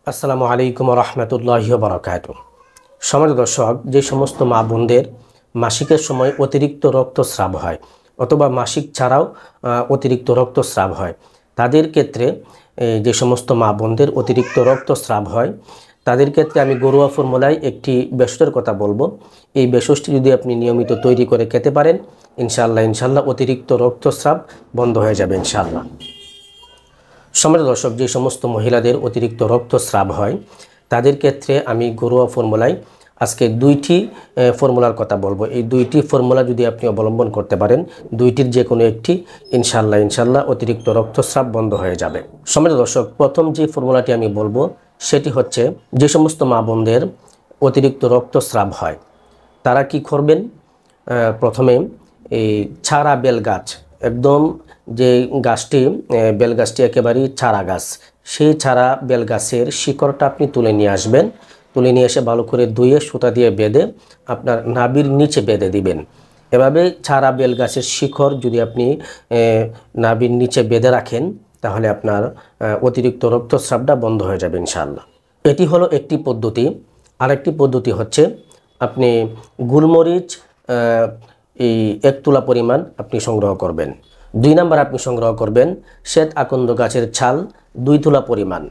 আসসালামু আলাইকুম রহমতুল্লাহি ওয়া বারাকাতুহু। সম্মানিত দর্শক, যে সমস্ত মা বোনদের মাসিকের সময় অতিরিক্ত রক্তস্রাব হয় অথবা মাসিক ছাড়াও অতিরিক্ত রক্তস্রাব হয়, তাদের ক্ষেত্রে যে সমস্ত মা বোনদের অতিরিক্ত রক্তস্রাব হয় তাদের ক্ষেত্রে আমি ঘরোয়া ফর্মুলায় একটি ভেষজের কথা বলবো। এই ভেষজটি যদি আপনি নিয়মিত তৈরি করে খেতে পারেন, ইনশাআল্লাহ অতিরিক্ত রক্তস্রাব বন্ধ হয়ে যাবে ইনশাআল্লাহ। সম্মানিত দর্শক, যে সমস্ত মহিলাদের অতিরিক্ত রক্তস্রাব হয় তাদের ক্ষেত্রে আমি ঘরোয়া ফর্মুলায় আজকে দুইটি ফর্মুলার কথা বলবো। এই দুইটি ফর্মুলা যদি আপনি অবলম্বন করতে পারেন, দুইটির যে কোনো একটি ইনশাআল্লাহ অতিরিক্ত রক্তস্রাব বন্ধ হয়ে যাবে। সম্মানিত দর্শক, প্রথম যে ফর্মুলাটি আমি বলবো সেটি হচ্ছে, যে সমস্ত মা বোনদের অতিরিক্ত রক্তস্রাব হয় তারা কি করবেন, প্রথমে এই ছাড়া বেল গাছ, একদম যে গাছটি বেল গাছটি একেবারেই ছাড়া গাছ, সেই ছাড়া বেল গাছের শিকড়টা আপনি তুলে নিয়ে আসবেন। তুলে নিয়ে এসে ভালো করে ধুয়ে সুতা দিয়ে বেঁধে আপনার নাভির নিচে বেঁধে দিবেন। এভাবে ছাড়া বেল গাছের শিকড় যদি আপনি নাভির নিচে বেঁধে রাখেন তাহলে আপনার অতিরিক্ত রক্তস্রাবটা বন্ধ হয়ে যাবে ইনশাআল্লাহ। এটি হলো একটি পদ্ধতি। আরেকটি পদ্ধতি হচ্ছে, আপনি গোলমরিচ এই 1 তুলা পরিমাণ আপনি সংগ্রহ করবেন। 2 নাম্বার আপনি সংগ্রহ করবেন শ্বেত আকন্দ গাছের ছাল 2 তুলা পরিমাণ।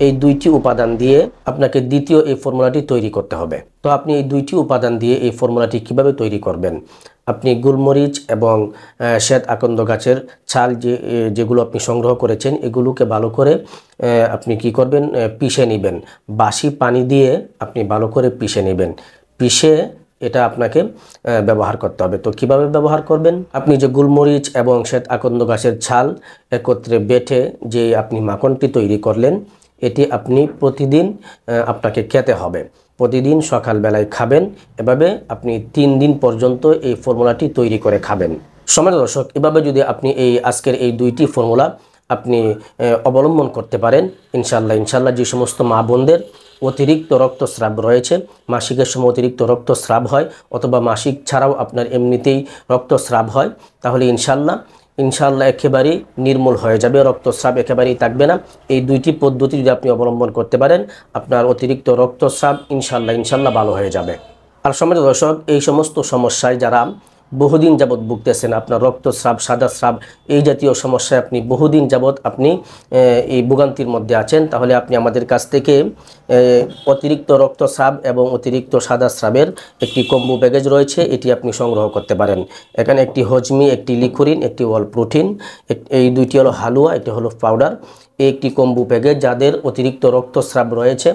এই দুইটি উপাদান দিয়ে আপনাকে দ্বিতীয় এই ফর্মুলাটি তৈরি করতে হবে। তো আপনি এই দুইটি উপাদান দিয়ে এই ফর্মুলাটি কিভাবে তৈরি করবেন, আপনি গোলমরিচ এবং শ্বেত আকন্দ গাছের ছাল যেগুলো আপনি সংগ্রহ করেছেন এগুলোকে ভালো করে আপনি কি করবেন, পিষে নেবেন। বাসি পানি দিয়ে আপনি ভালো করে পিষে নেবেন। পিষে এটা আপনাকে ব্যবহার করতে হবে। তো কিভাবে ব্যবহার করবেন, আপনি যে গোলমরিচ এবং শ্বেত আকন্দ গাছের ছাল একত্রে বেটে যে আপনি মাখনটি তৈরি করলেন, এটি আপনি প্রতিদিন আপনাকে খেতে হবে। প্রতিদিন সকালবেলায় খাবেন। এভাবে আপনি 3 দিন পর্যন্ত এই ফর্মুলাটি তৈরি করে খাবেন। সম্মানিত দর্শক, এভাবে যদি আপনি আজকের এই দুইটি ফর্মুলা আপনি অবলম্বন করতে পারেন, ইনশাআল্লাহ যে সমস্ত মা বোনদের অতিরিক্ত রক্তস্রাব রয়েছে, মাসিকের সময় অতিরিক্ত রক্তস্রাব হয় অথবা মাসিক ছাড়াও আপনার এমনিতেই রক্তস্রাব হয়, তাহলে ইনশাআল্লাহ একেবারেই নির্মূল হয়ে যাবে, রক্তস্রাব একেবারেই থাকবে না। এই দুইটি পদ্ধতি যদি আপনি অবলম্বন করতে পারেন, আপনার অতিরিক্ত রক্তস্রাব ইনশাআল্লাহ ভালো হয়ে যাবে। আর সম্মানিত দর্শক, এই সমস্ত সমস্যায় যারা বহুদিন যাবৎ ভুগতেছেন, আপনার রক্তস্রাব, সাদা স্রাব, এই জাতীয় সমস্যায় আপনি বহুদিন যাবৎ আপনি এই ভোগান্তির মধ্যে আছেন, তাহলে আপনি আমাদের কাছ থেকে অতিরিক্ত রক্তস্রাব এবং অতিরিক্ত সাদা স্রাবের একটি কম্বো প্যাকেজ রয়েছে, এটি আপনি সংগ্রহ করতে পারেন। এখানে একটি হজমি, একটি লিকুরিন, একটি অল প্রোটিন, এই দুইটি হলো হালুয়া, একটি হলো পাউডার। এই একটি কম্বো প্যাকেজ যাদের অতিরিক্ত রক্তস্রাব রয়েছে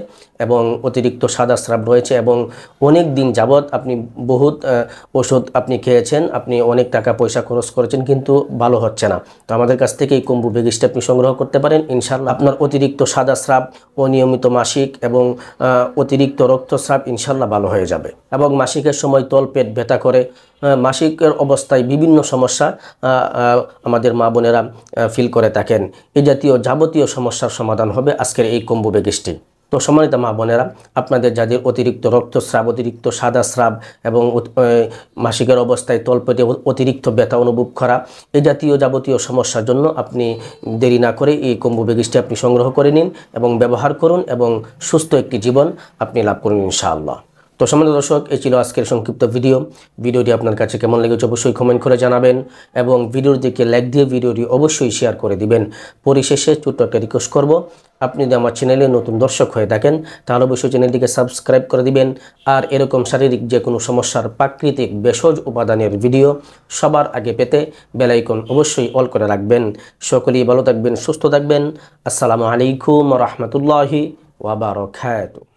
এবং অতিরিক্ত সাদা স্রাব রয়েছে এবং অনেক দিন যাবৎ আপনি বহুত ওষুধ আপনি খেয়েছেন, আপনি অনেক টাকা পয়সা খরচ করেছেন কিন্তু ভালো হচ্ছে না, তো আমাদের কাছ থেকে এই কম্বো প্যাকেজটা আপনি সংগ্রহ করতে পারেন। ইনশাআল্লাহ আপনার অতিরিক্ত সাদা স্রাব, অনিয়মিত মাসিক এবং অতিরিক্ত রক্তস্রাব ইনশাআল্লাহ ভালো হয়ে যাবে। এবং মাসিকের সময় তলপেট ব্যথা করে, মাসিকের অবস্থায় বিভিন্ন সমস্যা আমাদের মা বোনেরা ফিল করে থাকেন, এই জাতীয় যাবতীয় সমস্যার সমাধান হবে আজকের এই কম্বো প্যাকেজটি। তো সম্মানিত মা বোনেরা, আপনাদের যাদের অতিরিক্ত রক্তস্রাব, অতিরিক্ত সাদা স্রাব এবং মাসিকের অবস্থায় তলপেটে অতিরিক্ত ব্যথা অনুভব করা, এই জাতীয় যাবতীয় সমস্যার জন্য আপনি দেরি না করে এই কম্বো প্যাকেজটি আপনি সংগ্রহ করে নিন এবং ব্যবহার করুন এবং সুস্থ একটি জীবন আপনি লাভ করুন ইনশাআল্লাহ। তো সম্মানিত দর্শক, এই ছিল আজকের সংক্ষিপ্ত ভিডিওটি আপনার কাছে কেমন লেগেছে অবশ্যই কমেন্ট করে জানাবেন এবং ভিডিওটিকে লাইক দিয়ে ভিডিওটি অবশ্যই শেয়ার করে দিবেন। পরিশেষে ছোট্ট একটা রিকোয়েস্ট করব, আপনি যদি আমার চ্যানেলে নতুন দর্শক হয়ে থাকেন তাহলে অবশ্যই চ্যানেলটিকে সাবস্ক্রাইব করে দিবেন। আর এরকম শারীরিক যে কোনো সমস্যার প্রাকৃতিক ভেষজ উপাদানের ভিডিও সবার আগে পেতে বেল আইকন অবশ্যই অল করে রাখবেন। সকলেই ভালো থাকবেন, সুস্থ থাকবেন। আসসালামু আলাইকুম ওয়া রাহমাতুল্লাহি ওয়া বারাকাতুহু।